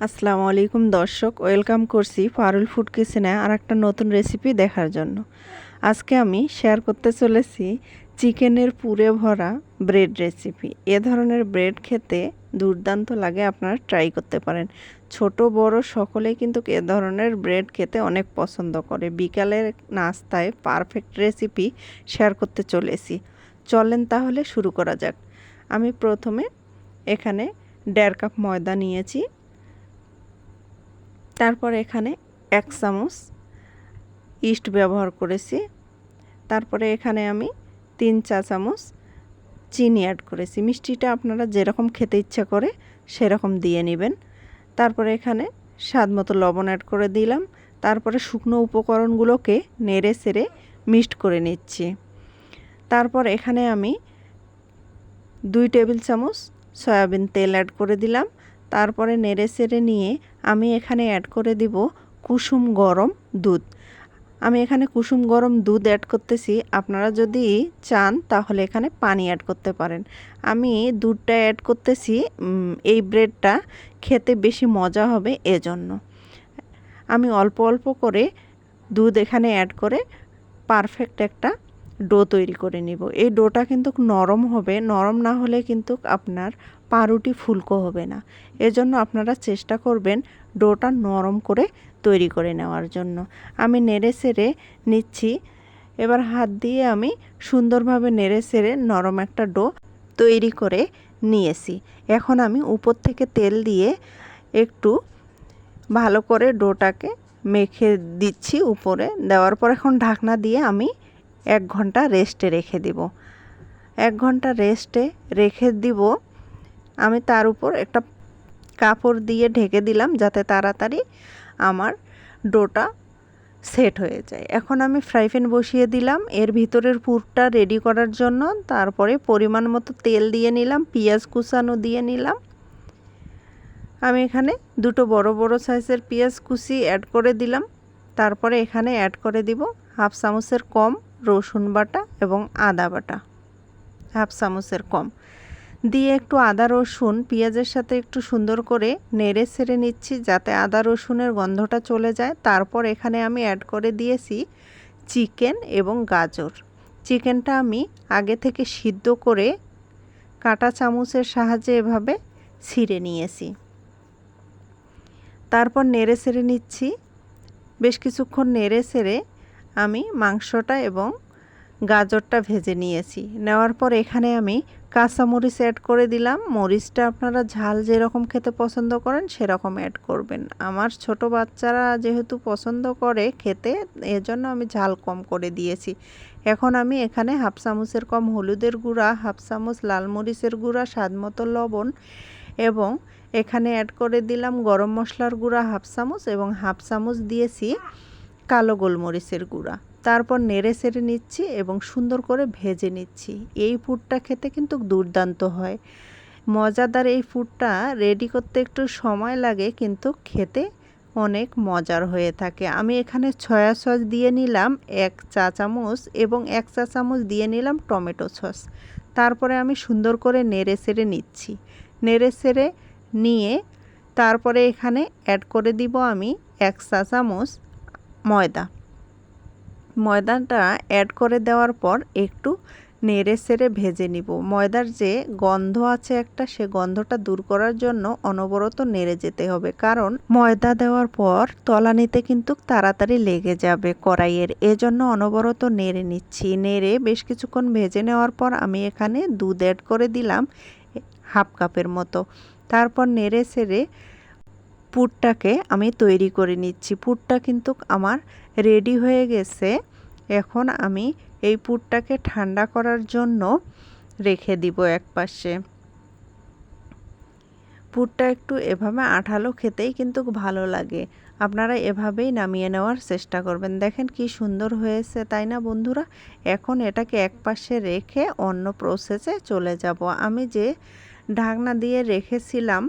আসসালামু আলাইকুম দর্শক, ওয়েলকাম করছি পারুল ফুড কিচেনে আর একটা নতুন রেসিপি দেখার জন্য। আজকে আমি শেয়ার করতে চলেছি চিকেনের পুরে ভরা ব্রেড রেসিপি। এ ধরনের ব্রেড খেতে দুর্দান্ত লাগে, আপনারা ট্রাই করতে পারেন। ছোট বড় সকলেই কিন্তু এ ধরনের ব্রেড খেতে অনেক পছন্দ করে। বিকালের নাস্তায় পারফেক্ট রেসিপি শেয়ার করতে চলেছি। চলেন তাহলে শুরু করা যাক। আমি প্রথমে এখানে 1.5 কাপ ময়দা নিয়েছি। তারপর এখানে 1 চামচ ইস্ট ব্যবহার করেছি। তারপরে এখানে আমি 3 চা চামচ চিনি অ্যাড করেছি। মিষ্টিটা আপনারা যেরকম খেতে ইচ্ছা করে সেরকম দিয়ে নেবেন। তারপরে এখানে স্বাদ মতো লবণ অ্যাড করে দিলাম। তারপরে শুকনো উপকরণগুলোকে নেড়ে চেড়ে মিক্সড করে নিচ্ছি। তারপর এখানে আমি 2 টেবিল চামচ সয়াবিন তেল অ্যাড করে দিলাম। তারপরে নেড়ে চেড়ে নিয়ে আমি এখানে অ্যাড করে দিব কুসুম গরম দুধ। আমি এখানে কুসুম গরম দুধ অ্যাড করতেছি। আপনারা যদি চান তাহলে এখানে পানি অ্যাড করতে পারেন। আমি দুধটা অ্যাড করতেছি, এই ব্রেডটা খেতে বেশি মজা হবে এজন্য। আমি অল্প অল্প করে দুধ এখানে অ্যাড করে পারফেক্ট একটা ডো তৈরি করে নিব। এই ডোটা কিন্তু নরম হবে, নরম না হলে কিন্তু আপনার পাউরুটি ফুলকো হবে না। এজন্য আপনারা চেষ্টা করবেন ডোটা নরম করে তৈরি করে নেওয়ার জন্য। আমি নেড়ে চেড়ে নিচ্ছি। এবার হাত দিয়ে আমি সুন্দরভাবে নেড়ে চেড়ে নরম একটা ডো তৈরি করে নিয়েছি। এখন আমি উপর থেকে তেল দিয়ে একটু ভালো করে ডোটাকে মেখে দিচ্ছি। উপরে দেওয়ার পর এখন ঢাকনা দিয়ে আমি 1 ঘন্টা রেস্টে রেখে দিব। 1 ঘন্টা রেস্টে রেখে দিব। আমি তার উপর একটা কাপড় দিয়ে ঢেকে দিলাম যাতে তাড়াতাড়ি আমার ডোটা সেট হয়ে যায়। এখন আমি ফ্রাই প্যান বসিয়ে দিলাম এর ভিতরের পুরটা রেডি করার জন্য। তারপরে পরিমাণ মতো তেল দিয়ে নিলাম, পেঁয়াজ কুচানো দিয়ে নিলাম। আমি এখানে 2 বড় বড় সাইজের পেঁয়াজ কুচি অ্যাড করে দিলাম। তারপরে এখানে অ্যাড করে দিব 1/2 চামচের কম রসুন বাটা এবং আদা বাটা 1/2 চামচের কম দিয়ে একটু আদা রসুন পেঁয়াজের সাথে একটু সুন্দর করে নেড়ে ছেড়ে নিচ্ছি যাতে আদা রসুনের গন্ধটা চলে যায়। তারপর এখানে আমি অ্যাড করে দিয়েছি চিকেন এবং গাজর। চিকেনটা আমি আগে থেকে সিদ্ধ করে কাঁটা চামচের সাহায্যে এভাবে ছিঁড়ে নিয়েছি। তারপর নেড়ে ছেড়ে নিচ্ছি। বেশ কিছুক্ষণ নেড়ে ছেড়ে আমি মাংসটা এবং গাজরটা ভেজে নিয়েছি। নেওয়ার পর এখানে আমি কাঁচামরিচ অ্যাড করে দিলাম। মরিচটা আপনারা ঝাল যেরকম খেতে পছন্দ করেন সেরকম অ্যাড করবেন। আমার ছোট বাচ্চারা যেহেতু পছন্দ করে খেতে, এজন্য আমি ঝাল কম করে দিয়েছি। এখন আমি এখানে 1/2 চামচের কম হলুদের গুঁড়া, 1/2 চামচ লাল মরিচের গুঁড়া, স্বাদ মতো লবণ এবং এখানে অ্যাড করে দিলাম গরম মশলার গুঁড়া 1/2 চামচ এবং 1/2 চামচ দিয়েছি কালো গোলমরিচের গুঁড়া। তারপর নেড়ে চেড়ে নিচ্ছি এবং সুন্দর করে ভেজে নিচ্ছি। এই ফুডটা খেতে কিন্তু দুর্দান্ত হয়, মজাদার। এই ফুডটা রেডি করতে একটু সময় লাগে কিন্তু খেতে অনেক মজার হয়ে থাকে। আমি এখানে সয়া সস দিয়ে নিলাম 1 চা চামচ এবং 1 চা চামচ দিয়ে নিলাম টমেটো সস। তারপরে আমি সুন্দর করে নেড়ে চেড়ে নিচ্ছি। নেড়ে চেড়ে নিয়ে তারপরে এখানে অ্যাড করে দিব আমি 1 চা চামচ ময়দাটা অ্যাড করে দেওয়ার পর একটু নেড়ে চেড়ে ভেজে নিব। ময়দার যে গন্ধ আছে একটা, সে গন্ধটা দূর করার জন্য অনবরত নেড়ে যেতে হবে, কারণ ময়দা দেওয়ার পর তলানিতে কিন্তু তাড়াতাড়ি লেগে যাবে কড়াইয়ের। এজন্য অনবরত নেড়ে নিচ্ছি। নেড়ে বেশ কিছুক্ষণ ভেজে নেওয়ার পর আমি এখানে দুধ অ্যাড করে দিলাম 1/2 কাপের মতো। তারপর নেড়ে চেড়ে পুরটাকে আমি তৈরি করে নিচ্ছি। পুরটা কিন্তু আমার রেডি হয়ে গেছে। এখন আমি এই পুরটাকে ঠান্ডা করার জন্য রেখে দিব একপাশে। পুরটা একটু এভাবে আঠালো, খেতেই কিন্তু ভালো লাগে। আপনারা এভাবেই নামিয়ে নেওয়ার চেষ্টা করবেন। দেখেন কি সুন্দর হয়েছে, তাই না বন্ধুরা? এখন এটাকে একপাশে রেখে অন্য প্রসেসে চলে যাব। আমি যে ঢাকনা দিয়ে রেখেছিলাম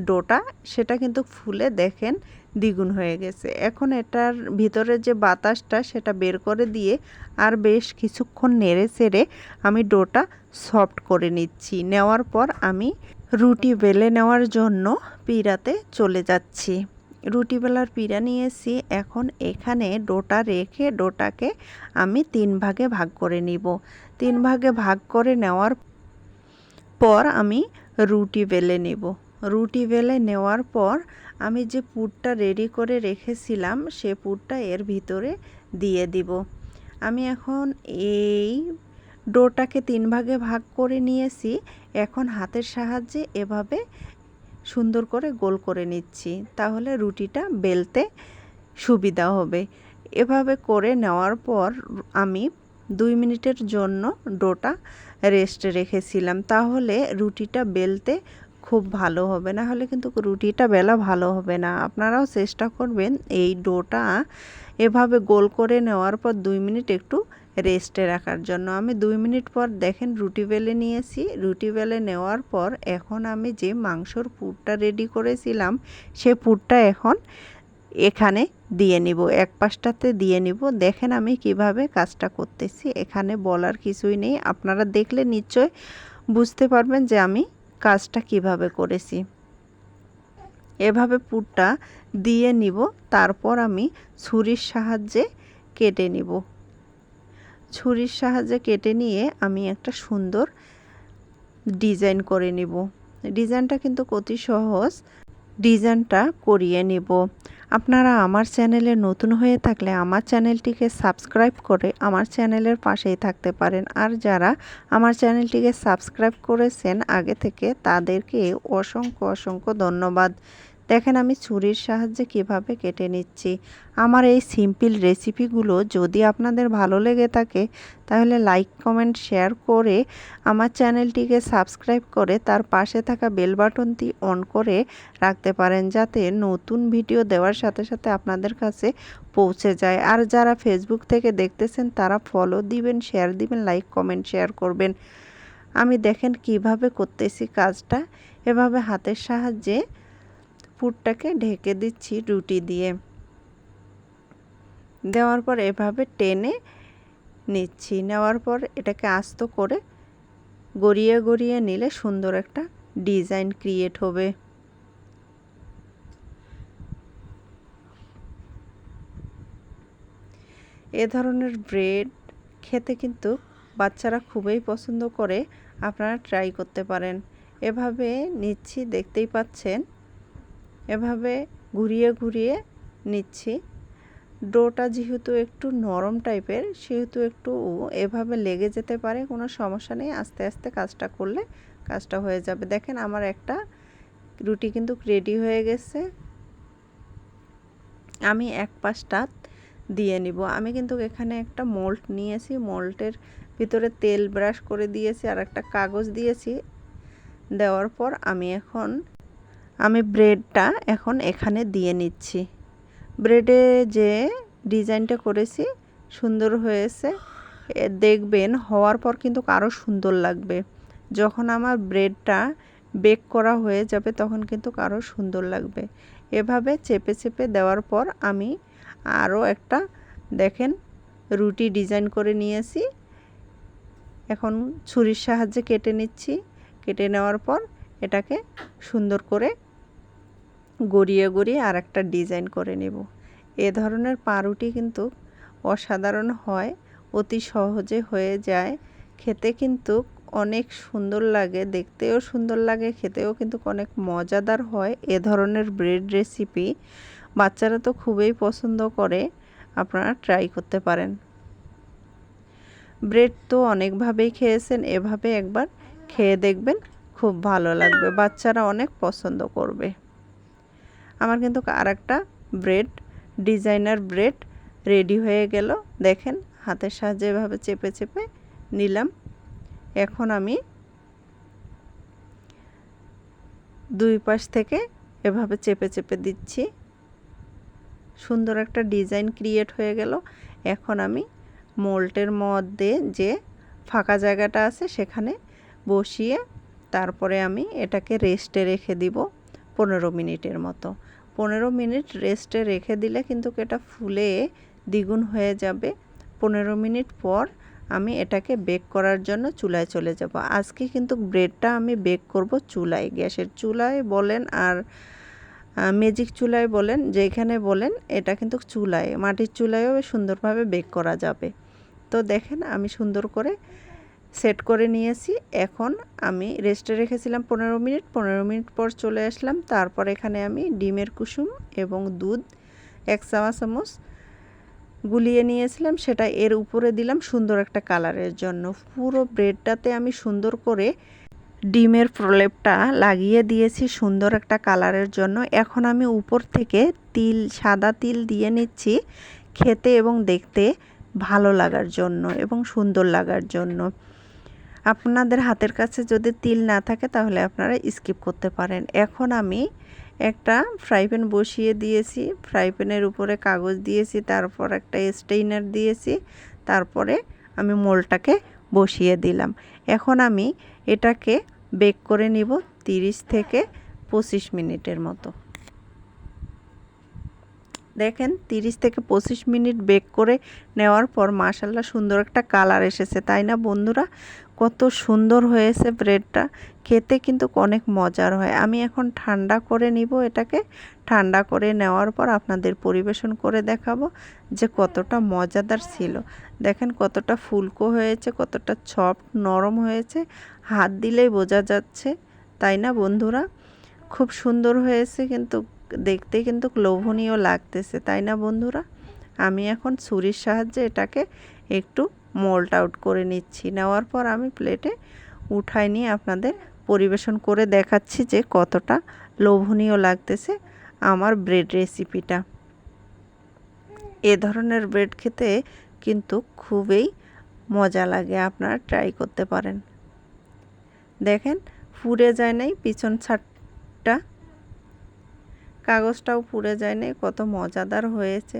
ডোটা, সেটা কিন্তু ফুলে দেখেন দ্বিগুণ হয়ে গেছে। এখন এটার ভিতরে যে বাতাসটা সেটা বের করে দিয়ে আর বেশ কিছুক্ষণ নেড়ে চেড়ে আমি ডোটা সফট করে নিচ্ছি। নেওয়ার পর আমি রুটি বেলে নেওয়ার জন্য পিঁড়াতে চলে যাচ্ছি। রুটি বেলার পিঁড়া নিয়েছি। এখন এখানে ডোটা রেখে ডোটাকে আমি 3 ভাগে ভাগ করে নিব। 3 ভাগে ভাগ করে নেওয়ার পর আমি রুটি বেলে নেব। রুটি বেলে নেওয়ার পর আমি যে পুরটা রেডি করে রেখেছিলাম সে পুরটা এর ভিতরে দিয়ে দিব। আমি এখন এই ডোটাকে 3 ভাগে ভাগ করে নিয়েছি। এখন হাতের সাহায্যে এভাবে সুন্দর করে গোল করে নিচ্ছি, তাহলে রুটিটা বেলতে সুবিধা হবে। এভাবে করে নেওয়ার পর আমি 2 মিনিটের জন্য ডোটা রেস্টে রেখেছিলাম, তাহলে রুটিটা বেলতে খুব ভালো হবে, না হলে কিন্তু রুটিটা বেলা ভালো হবে না। আপনারাও চেষ্টা করবেন এই ডোটা এভাবে গোল করে নেওয়ার পর 2 মিনিট একটু রেস্টে রাখার জন্য। আমি 2 মিনিট পর দেখেন রুটি বেলে নিয়েছি। রুটি বেলে নেওয়ার পর এখন আমি যে মাংসর পুরটা রেডি করেছিলাম সে পুরটা এখন এখানে দিয়ে নিব, এক পাশটাতে দিয়ে নিব। দেখেন আমি কিভাবে কাজটা করতেছি, এখানে বলার কিছুই নেই, আপনারা দেখলে নিশ্চয় বুঝতে পারবেন যে আমি কাজটা কিভাবে করেছি। এভাবে পুরটা দিয়ে নিব, তারপর আমি ছুরির সাহায্যে কেটে নিব। ছুরির সাহায্যে কেটে নিয়ে আমি একটা সুন্দর ডিজাইন করে নিব। ডিজাইনটা কিন্তু অতি সহজ, ডিজাইনটা করিয়ে নিব। আপনারা আমার চ্যানেলে নতুন হয়ে থাকলে আমার চ্যানেলটিকে সাবস্ক্রাইব করে আমার চ্যানেলের পাশেই থাকতে পারেন। আর যারা আমার চ্যানেলটিকে সাবস্ক্রাইব করেছেন আগে থেকে তাদেরকে অসংখ্য অসংখ্য ধন্যবাদ। দেখেন আমি ছুরির সাহায্যে কিভাবে কেটে নিচ্ছি। আমার এই সিম্পল রেসিপিগুলো যদি আপনাদের ভালো লেগে থাকে তাহলে লাইক কমেন্ট শেয়ার করে আমার চ্যানেলটিকে সাবস্ক্রাইব করে তার পাশে থাকা বেল বাটনটি অন করে রাখতে পারেন, যাতে নতুন ভিডিও দেওয়ার সাথে সাথে আপনাদের কাছে পৌঁছে যায়। আর যারা ফেসবুক থেকে দেখতেছেন তারা ফলো দিবেন, শেয়ার দিবেন, লাইক কমেন্ট শেয়ার করবেন। আমি দেখেন কিভাবে করতেছি কাজটা। এভাবে হাতের সাহায্যে পুরটাকে ঢেকে দিচ্ছি রুটি দিয়ে। দেওয়ার পর এভাবে টেনে নিচ্ছি। নেওয়ার পর এটাকে আস্ত করে গড়িয়ে গড়িয়ে নিলে সুন্দর একটা ডিজাইন ক্রিয়েট হবে। এ ধরনের ব্রেড খেতে কিন্তু বাচ্চারা খুবই পছন্দ করে, আপনারা ট্রাই করতে পারেন। এভাবে নিচ্ছি, দেখতেই পাচ্ছেন এভাবে ঘুরিয়ে ঘুরিয়ে নিচ্ছি। ডোটা যেহেতু একটু নরম টাইপের সেহেতু একটু এভাবে লেগে যেতে পারে, কোনো সমস্যা নেই, আস্তে আস্তে কাজটা করলে কাজটা হয়ে যাবে। দেখেন আমার একটা রুটি কিন্তু রেডি হয়ে গেছে। আমি এক পাশটা দিয়ে নিব। আমি কিন্তু এখানে একটা মোল্ড নিয়েছি, মোল্ডের ভিতরে তেল ব্রাশ করে দিয়েছি আর একটা কাগজ দিয়েছি। দেওয়ার পর আমি ব্রেডটা এখন এখানে দিয়ে নিচ্ছি। ব্রেডে যে ডিজাইনটা করেছি সুন্দর হয়েছে, দেখবেন হওয়ার পর কিন্তু আরও সুন্দর লাগবে। যখন আমার ব্রেডটা বেক করা হয়ে যাবে তখন কিন্তু আরও সুন্দর লাগবে। এভাবে চেপে চেপে দেওয়ার পর আমি আরও একটা দেখেন রুটি ডিজাইন করে নিয়েছি। এখন ছুরির সাহায্যে কেটে নিচ্ছি। কেটে নেওয়ার পর এটাকে সুন্দর করে গড়িয়ে গড়িয়ে আর একটা ডিজাইন করে নেব। এ ধরনের পাউরুটি কিন্তু অসাধারণ হয়, অতি সহজে হয়ে যায়, খেতে কিন্তু অনেক সুন্দর লাগে, দেখতেও সুন্দর লাগে, খেতেও কিন্তু অনেক মজাদার হয়। এ ধরনের ব্রেড রেসিপি বাচ্চারা তো খুবই পছন্দ করে, আপনারা ট্রাই করতে পারেন। ব্রেড তো অনেকভাবেই খেয়েছেন, এভাবে একবার খেয়ে দেখবেন, খুব ভালো লাগবে, বাচ্চারা অনেক পছন্দ করবে। আমার কিন্তু আর একটা ব্রেড ডিজাইনার ব্রেড রেডি হয়ে গেল। দেখেন হাতের সাহায্যে এভাবে চেপে চেপে নিলাম। এখন আমি দুই পাশ থেকে এভাবে চেপে চেপে দিচ্ছি। সুন্দর একটা ডিজাইন ক্রিয়েট হয়ে গেল। এখন আমি মোল্ডের মধ্যে যে ফাঁকা জায়গাটা আছে সেখানে বসিয়ে তারপরে আমি এটাকে রেস্টে রেখে দিব 15 মিনিটের মতো। 15 মিনিট রেস্টে রেখে দিলে কিন্তু এটা ফুলে দ্বিগুণ হয়ে যাবে। 15 মিনিট পর আমি এটাকে বেক করার জন্য চুলায় চলে যাব। আজকে কিন্তু ব্রেডটা আমি বেক করব চুলায়, গ্যাসের চুলায় বলেন আর ম্যাজিক চুলায় বলেন, যেখানে বলেন, এটা কিন্তু চুলায়, মাটির চুলায়ও সুন্দরভাবে বেক করা যাবে। তো দেখেন আমি সুন্দর করে সেট করে নিয়েছি। এখন আমি রেস্টে রেখেছিলাম 15 মিনিট, 15 মিনিট পর চলে আসলাম। তারপর এখানে আমি ডিমের কুসুম এবং দুধ 1 চামচ গুলিয়ে নিয়েছিলাম, সেটা এর উপরে দিলাম সুন্দর একটা কালারের জন্য। পুরো ব্রেডটাতে আমি সুন্দর করে ডিমের প্রলেপটা লাগিয়ে দিয়েছি সুন্দর একটা কালারের জন্য। এখন আমি উপর থেকে সাদা তিল দিয়ে নিচ্ছি খেতে এবং দেখতে ভালো লাগার জন্য এবং সুন্দর লাগার জন্য। আপনাদের হাতের কাছে যদি তিল না থাকে তাহলে আপনারা স্কিপ করতে পারেন। এখন আমি একটা ফ্রাই প্যান বসিয়ে দিয়েছি, ফ্রাই প্যানের উপরে কাগজ দিয়েছি, তারপর একটা স্টেইনার দিয়েছি, তারপরে আমি মোলটাকে বসিয়ে দিলাম। এখন আমি এটাকে বেক করে নিব 30 থেকে 25 মিনিটের মতো। দেখেন 30 থেকে 25 মিনিট বেক করে নেওয়ার পর মাশাআল্লাহ সুন্দর একটা কালার এসেছে, তাই না বন্ধুরা? কত সুন্দর হয়েছে ব্রেডটা, খেতে কিন্তু অনেক মজার হয়। আমি এখন ঠান্ডা করে নিব এটাকে। ঠান্ডা করে নেওয়ার পর আপনাদের পরিবেশন করে দেখাবো যে কতটা মজাদার ছিল। দেখেন কতটা ফুলকো হয়েছে, কতটা সফট নরম হয়েছে, হাত দিলেই বোঝা যাচ্ছে, তাই না বন্ধুরা? খুব সুন্দর হয়েছে, কিন্তু দেখতে কিন্তু লোভনীয় লাগতেছে, তাই না বন্ধুরা? আমি এখন ছুরির সাহায্যে এটাকে একটু মোল্ড আউট করে নিচ্ছি। নেওয়ার পর আমি প্লেটে উঠাই নিয়ে আপনাদের পরিবেশন করে দেখাচ্ছি যে কতটা লোভনীয় লাগতেছে আমার ব্রেড রেসিপিটা। এ ধরনের ব্রেড খেতে কিন্তু খুবই মজা লাগে, আপনারা ট্রাই করতে পারেন। দেখেন পুড়ে যায় নাই, পিছন ছাড়টা কাগজটাও পুড়ে যায় নাই, কত মজাদার হয়েছে,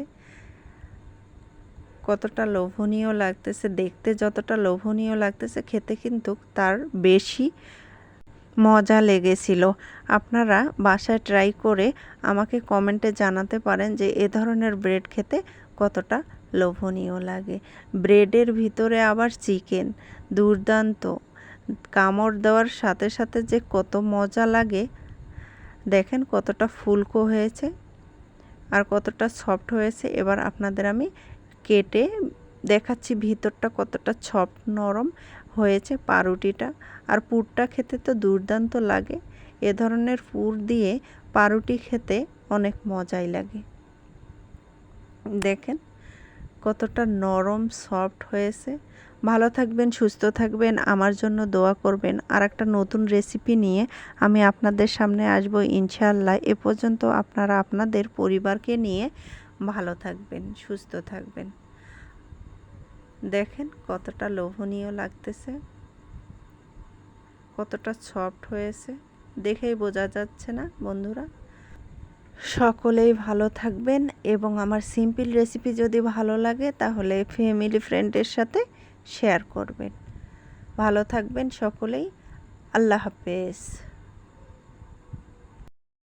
কতটা লোভনীয় লাগতেছে। দেখতে যতটা লোভনীয় লাগতেছে, খেতে কিন্তু তার বেশি মজা লেগেছিল। আপনারা বাসায় ট্রাই করে আমাকে কমেন্টে জানাতে পারেন যে এ ধরনের ব্রেড খেতে কতটা লোভনীয় লাগে। ব্রেডের ভিতরে আবার চিকেন, দুর্দান্ত, কামড় দেওয়ার সাথে সাথে যে কত মজা লাগে। দেখেন কতটা ফুলকো হয়েছে আর কতটা সফট হয়েছে। এবার আপনাদের আমি কেটে দেখাচ্ছি ভিতরটা কতটা সফট নরম হয়েছে পাউরুটিটা। আর পুরটা খেতে তো দুর্দান্ত লাগে। এ ধরনের পুর দিয়ে পাউরুটি খেতে অনেক মজাই লাগে। দেখেন কতটা নরম সফট হয়েছে। ভালো থাকবেন, সুস্থ থাকবেন, আমার জন্য দোয়া করবেন। আর একটা নতুন রেসিপি নিয়ে আমি আপনাদের সামনে আসব ইনশাআল্লাহ। এ পর্যন্ত আপনারা আপনাদের পরিবারকে নিয়ে ভালো থাকবেন, সুস্থ থাকবেন। দেখেন কতটা লোভনীয় লাগতেছে, কতটা সফট হয়েছে, দেখেই বোঝা যাচ্ছে না বন্ধুরা? সকলেই ভালো থাকবেন এবং আমার সিম্পল রেসিপি যদি ভালো লাগে তাহলে ফ্যামিলি ফ্রেন্ডের সাথে শেয়ার করবেন। ভালো থাকবেন সকলেই। আল্লাহ হাফেজ।